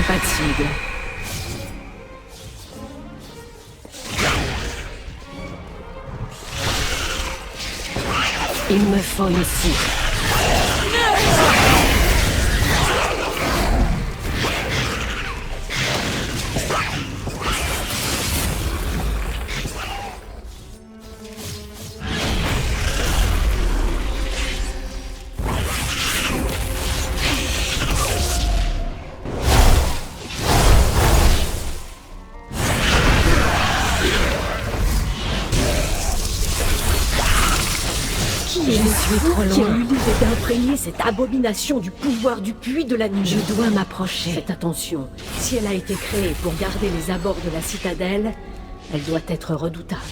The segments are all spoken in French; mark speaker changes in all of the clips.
Speaker 1: n'ai pas de cible. Il me faut une cible.
Speaker 2: Qui a eu l'idée d'imprégner cette abomination du pouvoir du puits de la nuit?
Speaker 1: Je dois m'approcher.
Speaker 2: Faites attention, si elle a été créée pour garder les abords de la citadelle, elle doit être redoutable.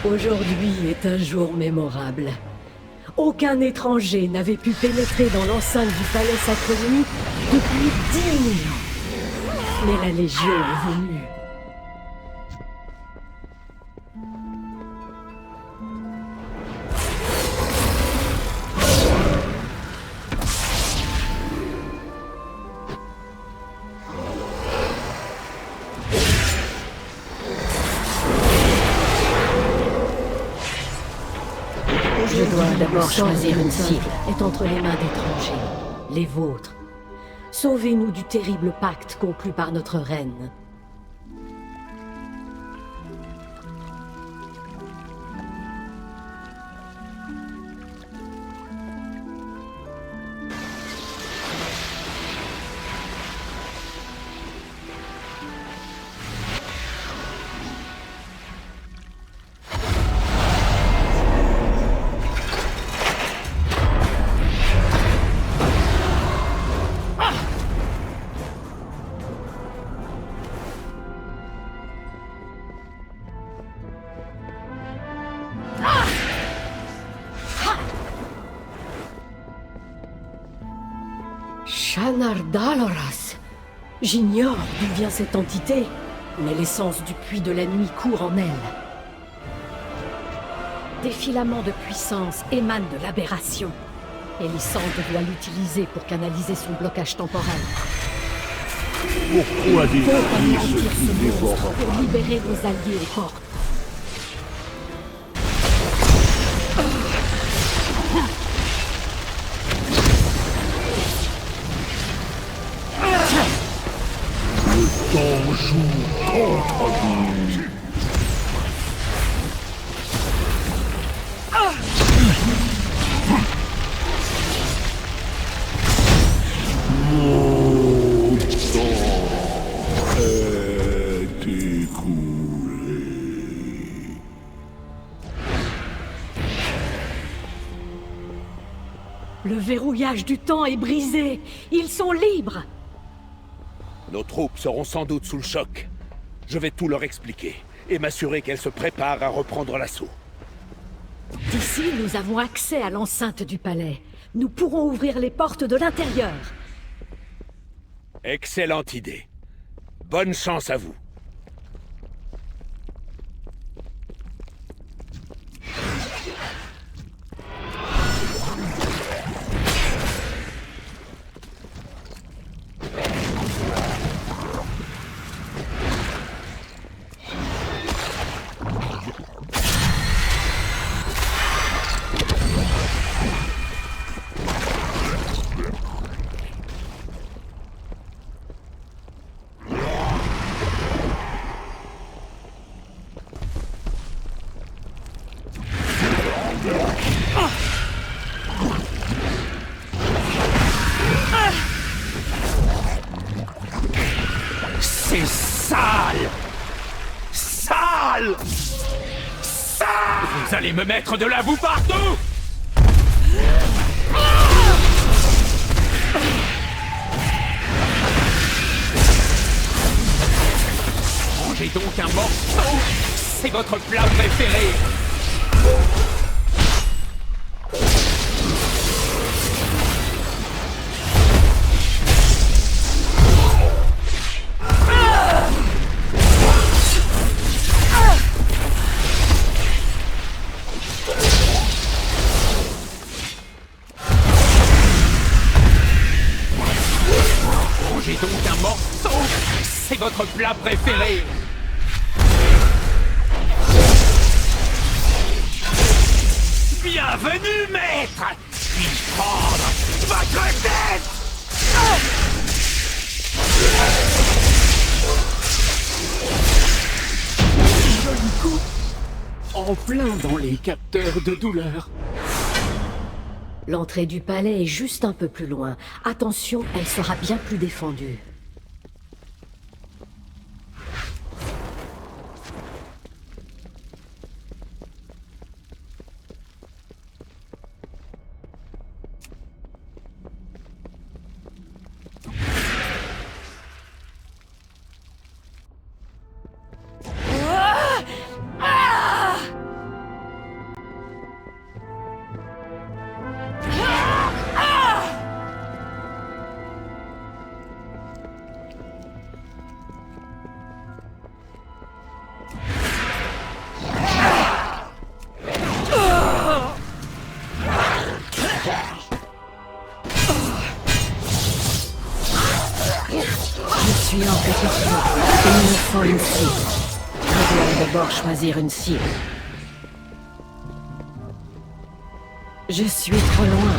Speaker 2: Aujourd'hui est un jour mémorable. Aucun étranger n'avait pu pénétrer dans l'enceinte du palais Sacroni depuis 10 000 ans. Mais la Légion est venue.
Speaker 1: Je dois d'abord choisir une cible.
Speaker 2: Est entre les mains d'étrangers, les vôtres. Sauvez-nous du terrible pacte conclu par notre reine. Shanar Daloras. J'ignore d'où vient cette entité, mais l'essence du puits de la nuit court en elle. Des filaments de puissance émanent de l'aberration. Elisande doit l'utiliser pour canaliser son blocage temporel.
Speaker 3: Pourquoi des
Speaker 2: Anéantir
Speaker 3: fils
Speaker 2: ce
Speaker 3: des
Speaker 2: monstre pour libérer nos alliés aux portes.
Speaker 3: temps joue contre vous. Mon temps est écoulé.
Speaker 2: Le verrouillage du temps est brisé. Ils sont libres.
Speaker 4: Nos troupes seront sans doute sous le choc. Je vais tout leur expliquer et m'assurer qu'elles se préparent à reprendre l'assaut.
Speaker 2: D'ici, nous avons accès à l'enceinte du palais. Nous pourrons ouvrir les portes de l'intérieur.
Speaker 4: Excellente idée. Bonne chance à vous.
Speaker 3: C'est sale! Sale! Sale! Vous allez me mettre de la boue partout! Mangez donc un morceau. C'est votre plat préféré. Mangez donc un morceau. C'est votre plat préféré. Bienvenue, maître. Puis-je prendre votre tête? Joli coup. En plein dans les capteurs de douleur.
Speaker 2: L'entrée du palais est juste un peu plus loin. Attention, elle sera bien plus défendue.
Speaker 1: Je suis en répétition. Il me faut une cible. Je dois d'abord choisir une cible. Je suis trop loin.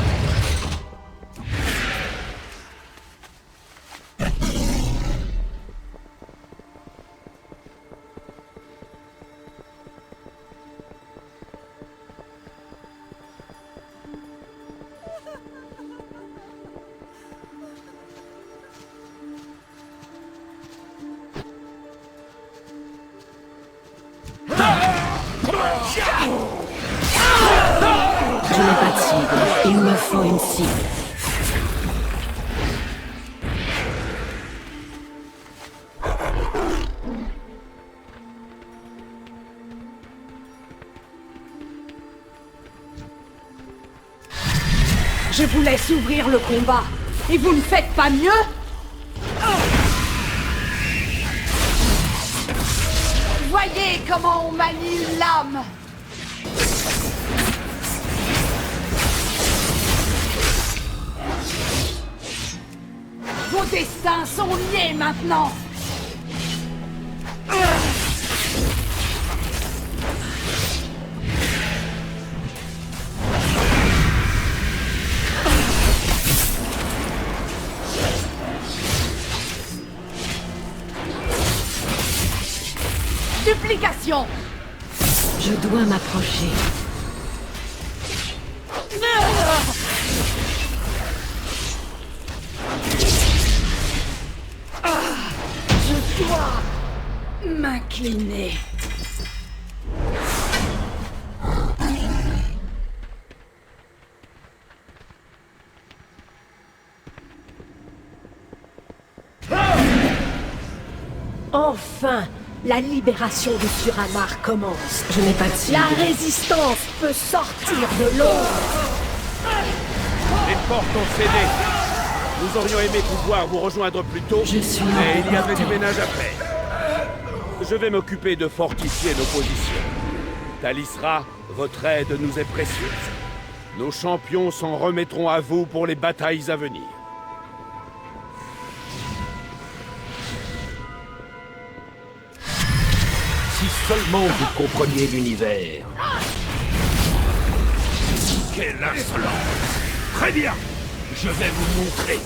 Speaker 1: Je n'ai pas de cible. Il me faut une cible.
Speaker 5: Je vous laisse ouvrir le combat. Et vous ne faites pas mieux? Voyez comment on manie une lame. Vos destins sont liés maintenant. Duplication.
Speaker 1: Je dois m'approcher.
Speaker 5: Je dois m'incliner.
Speaker 2: Enfin, la libération de Suramar commence.
Speaker 1: Je n'ai pas de cible.
Speaker 2: La résistance peut sortir de l'ombre.
Speaker 4: Les portes ont cédé. Nous aurions aimé pouvoir vous rejoindre plus tôt,
Speaker 1: Je suis
Speaker 4: mais il y avait
Speaker 1: emporté.
Speaker 4: du ménage à faire. Je vais m'occuper de fortifier nos positions. Talisra, votre aide nous est précieuse. Nos champions s'en remettront à vous pour les batailles à venir.
Speaker 3: Si seulement vous compreniez l'univers. Quelle insolence! Très bien! Je vais vous montrer.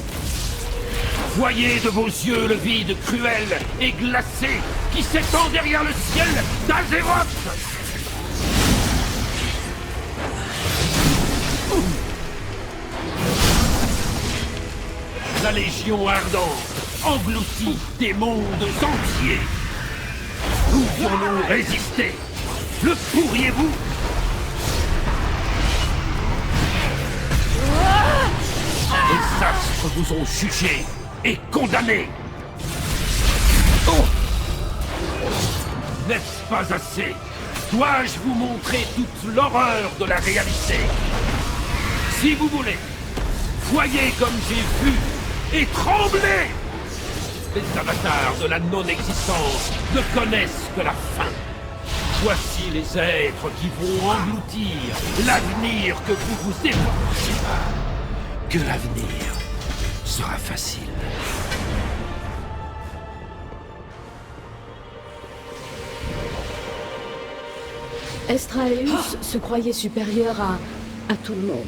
Speaker 3: Voyez de vos yeux le vide cruel et glacé qui s'étend derrière le ciel d'Azeroth! La Légion ardente engloutit des mondes entiers. Pouvions-nous résister? Le pourriez-vous? Les astres vous ont jugé et condamné. Oh! N'est-ce pas assez? Dois-je vous montrer toute l'horreur de la réalité? Si vous voulez, voyez comme j'ai vu et tremblez! Les avatars de la non-existence ne connaissent que la fin. Voici les êtres qui vont engloutir l'avenir que vous vous évoquez. Que l'avenir sera facile.
Speaker 2: Estraeus se croyait supérieur à tout le monde.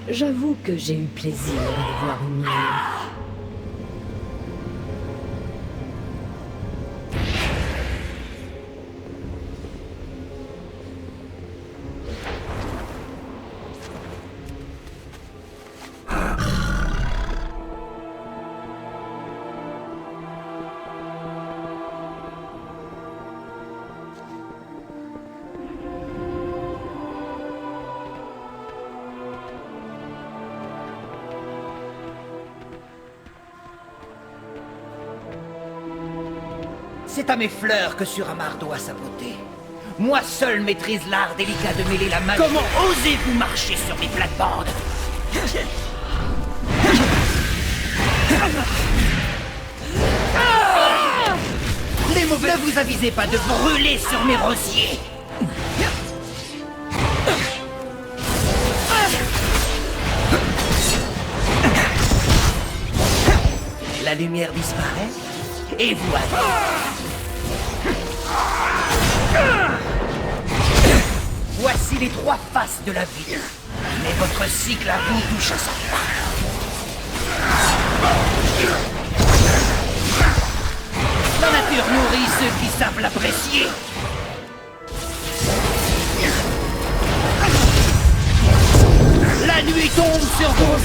Speaker 2: J'avoue que j'ai eu plaisir à le voir humilié.
Speaker 6: C'est à mes fleurs que Suramar doit sa beauté. Moi seul maîtrise l'art délicat de mêler la magie. Comment osez-vous marcher sur mes plates-bandes? Les mauvais... Ne vous avisez pas de brûler sur mes rosiers. La lumière disparaît et vous avez... Voici les trois faces de la vie. Mais votre cycle à vous touche à sa fin. La nature nourrit ceux qui savent l'apprécier. La nuit tombe sur vos...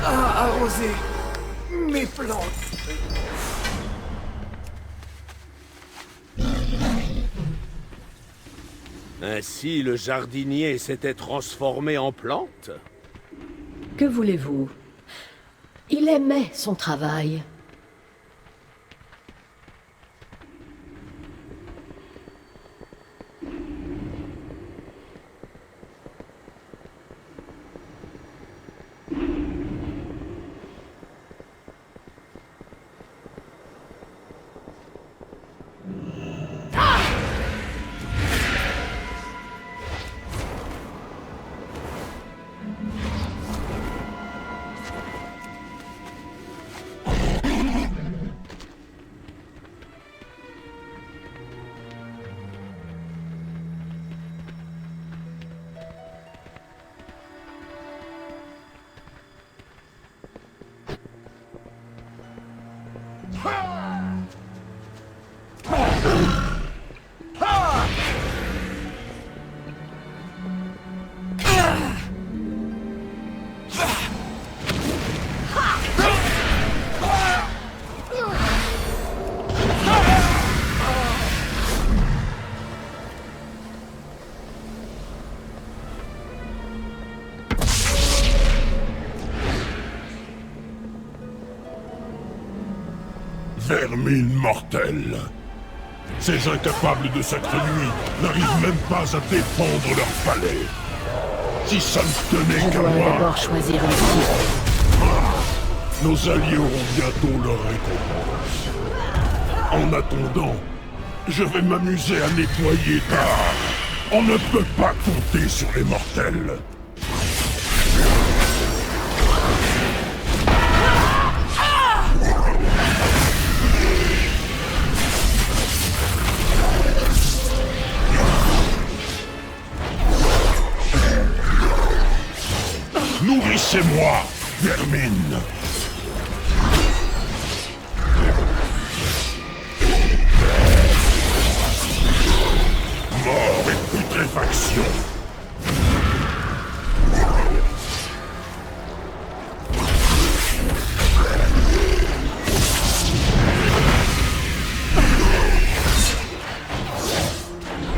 Speaker 7: à arroser mes plantes.
Speaker 4: Ainsi, le jardinier s'était transformé en plante?
Speaker 2: Que voulez-vous? Il aimait son travail.
Speaker 8: Vermine mortelle. Ces incapables de cette nuit n'arrivent même pas à défendre leur palais. Si ça ne tenait
Speaker 2: On
Speaker 8: qu'à
Speaker 2: doit
Speaker 8: moi,
Speaker 2: d'abord choisir un cible.
Speaker 8: nos alliés auront bientôt leur récompense. En attendant, je vais m'amuser à nettoyer car on ne peut pas compter sur les mortels. Nourrissez-moi, vermine. Mort et putréfaction.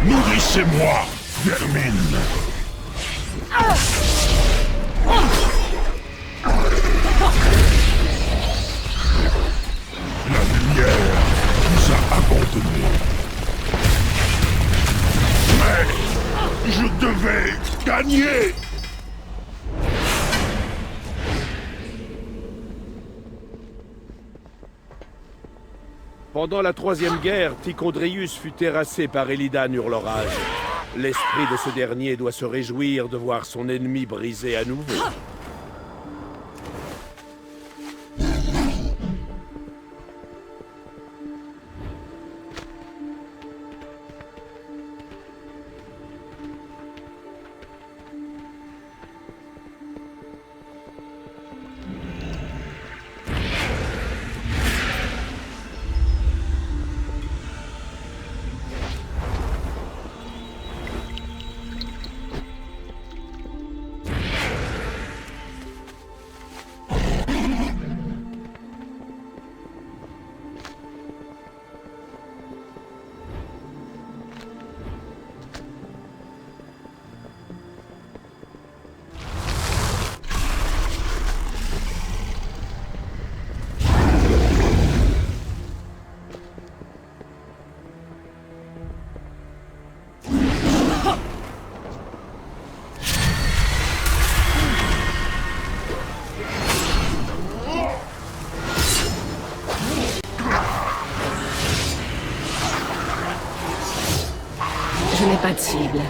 Speaker 8: Nourrissez-moi, vermine. La lumière vous a abandonné. Je devais gagner!
Speaker 4: Pendant la Troisième Guerre, Tichondrius fut terrassé par Illidan Hurlorage. L'esprit de ce dernier doit se réjouir de voir son ennemi brisé à nouveau.
Speaker 2: Je n'ai pas de cible.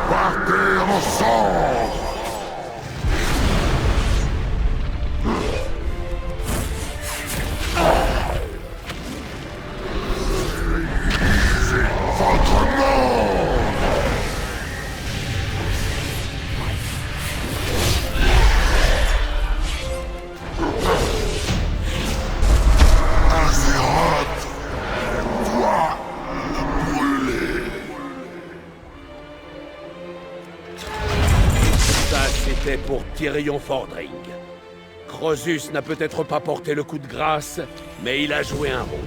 Speaker 8: Partez ensemble!
Speaker 4: C'était pour Tyrion Fordring. Crosus n'a peut-être pas porté le coup de grâce, mais il a joué un rôle.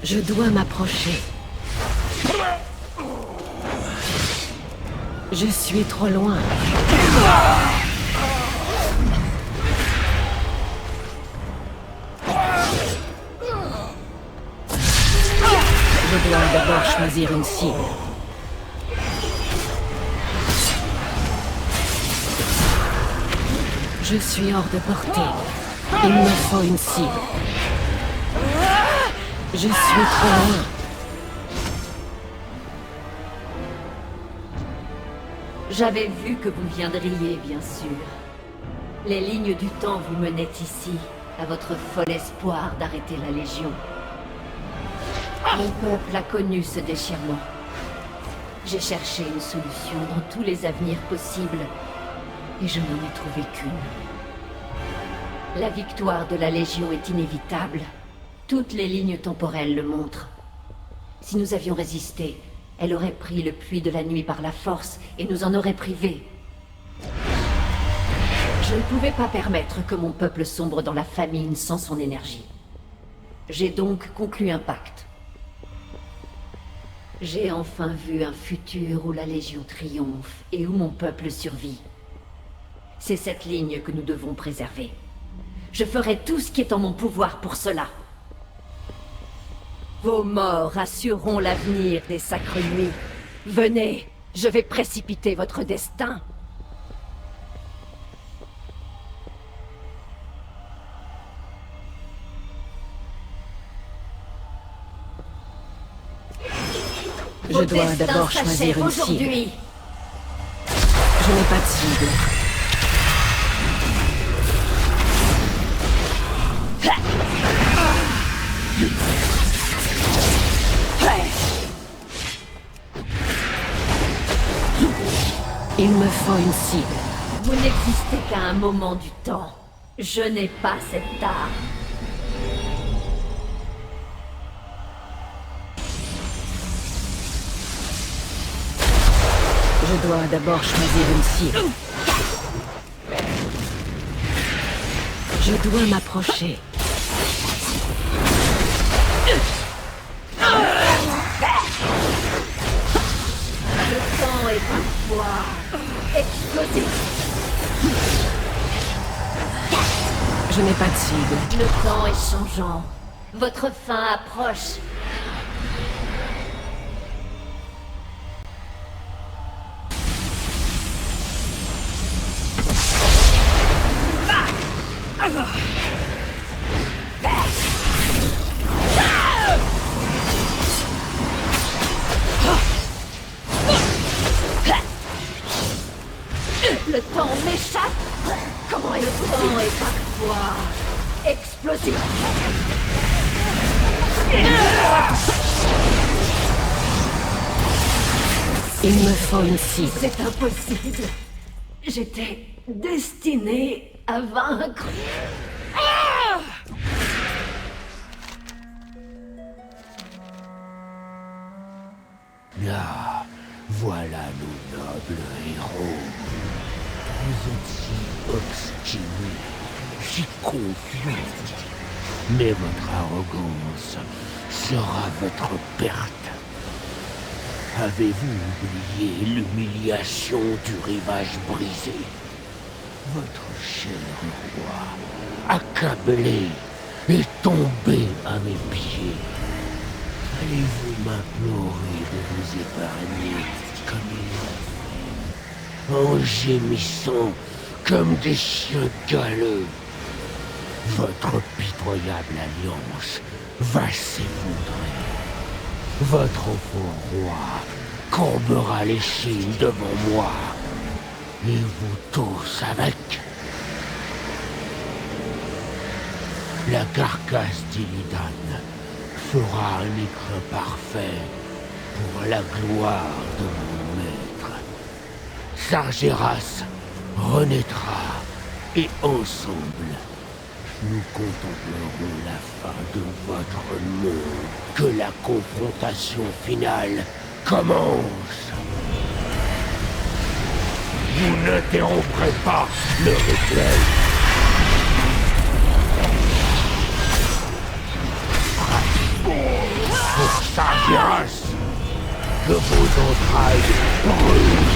Speaker 2: Je dois m'approcher. Je suis trop loin. Je dois d'abord choisir une cible. Je suis hors de portée. Il me faut une cible. Je suis trop loin.
Speaker 1: J'avais vu que vous viendriez, bien sûr. Les lignes du temps vous menaient ici, à votre fol espoir d'arrêter la Légion. Mon peuple a connu ce déchirement. J'ai cherché une solution dans tous les avenirs possibles, et je n'en ai trouvé qu'une. La victoire de la Légion est inévitable. Toutes les lignes temporelles le montrent. Si nous avions résisté, elle aurait pris le puits de la nuit par la force et nous en aurait privés. Je ne pouvais pas permettre que mon peuple sombre dans la famine sans son énergie. J'ai donc conclu un pacte. J'ai enfin vu un futur où la Légion triomphe et où mon peuple survit. C'est cette ligne que nous devons préserver. Je ferai tout ce qui est en mon pouvoir pour cela. Vos morts assureront l'avenir des sacres nuits. Venez, je vais précipiter votre destin.
Speaker 2: Je dois d'abord choisir une cible.
Speaker 1: aujourd'hui.
Speaker 2: Je n'ai pas de cible. Il me faut une cible.
Speaker 1: Vous n'existez qu'à un moment du temps. Je n'ai pas cette arme.
Speaker 2: Je dois d'abord choisir une cible. Je dois m'approcher.
Speaker 1: Le temps est parfois explosif.
Speaker 2: Je n'ai pas de cible.
Speaker 1: Le temps est changeant. Votre fin approche. Le temps m'échappe. Comment est le temps est parfois explosif.
Speaker 2: Il me faut une cible.
Speaker 1: C'est impossible. J'étais destinée à vaincre.
Speaker 3: Ah, voilà nos nobles héros. Vous êtes si obstinés, si confiants. Mais votre arrogance sera votre perte. Avez-vous oublié l'humiliation du rivage brisé? Votre cher roi, accablé, est tombé à mes pieds. Allez-vous m'implorer de vous épargner comme il l'a fait, en gémissant comme des chiens galeux? Votre pitoyable alliance va s'effondrer. Votre faux roi courbera l'échine devant moi, et vous tous avec. La carcasse d'Illidan fera un écrin parfait pour la gloire de mon maître. Sargeras renaîtra, et ensemble, nous contemplerons la fin de votre monde. Que la confrontation finale commence. Vous n'interromprez pas le rituel. Pour Sargeras, que vos entrailles brûlent.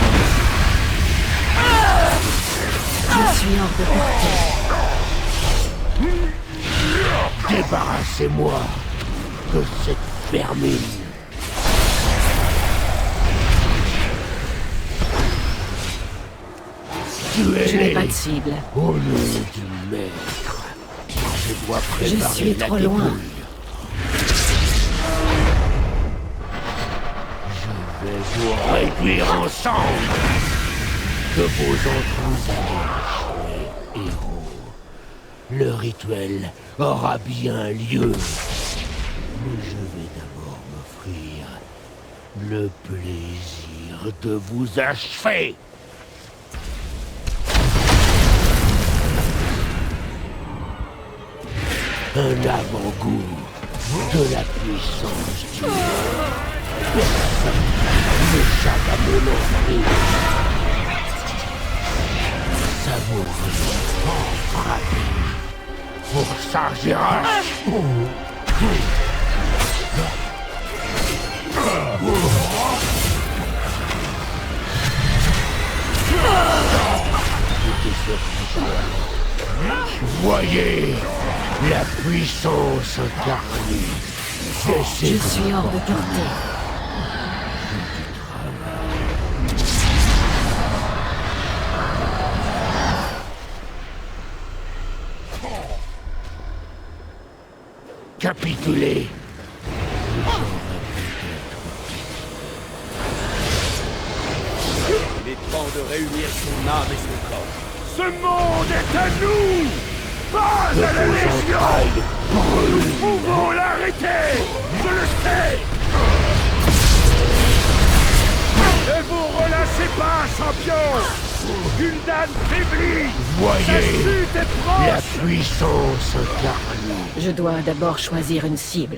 Speaker 2: Je suis hors de portée.
Speaker 3: Débarrassez-moi de cette vermine.
Speaker 2: Je n'ai
Speaker 3: Tuez-les
Speaker 2: pas de cible.
Speaker 3: au nom du maître. Je dois préparer
Speaker 2: suis
Speaker 3: la
Speaker 2: trop loin.
Speaker 3: dépouille. Je vais vous réduire ensemble. Que vos entrailles soient héros. Le rituel aura bien lieu. Mais je vais d'abord m'offrir le plaisir de vous achever. Un avant-goût de la puissance du monde. Personne n'échappe à mon emprise. Savourez, frappez. Pour Sargeras. Voyez la puissance incarnée.
Speaker 2: Je suis hors de portée.
Speaker 3: Capituler.
Speaker 4: de réunir son âme et son corps.
Speaker 3: Ce monde est à nous! Pas à la Légion! Nous pouvons l'arrêter! Je le sais! Ne vous relâchez pas, champion! Gul'dan faiblit!
Speaker 8: Voyez
Speaker 3: Sa chute est proche!
Speaker 8: la puissance incarnée.
Speaker 2: Je dois d'abord choisir une cible.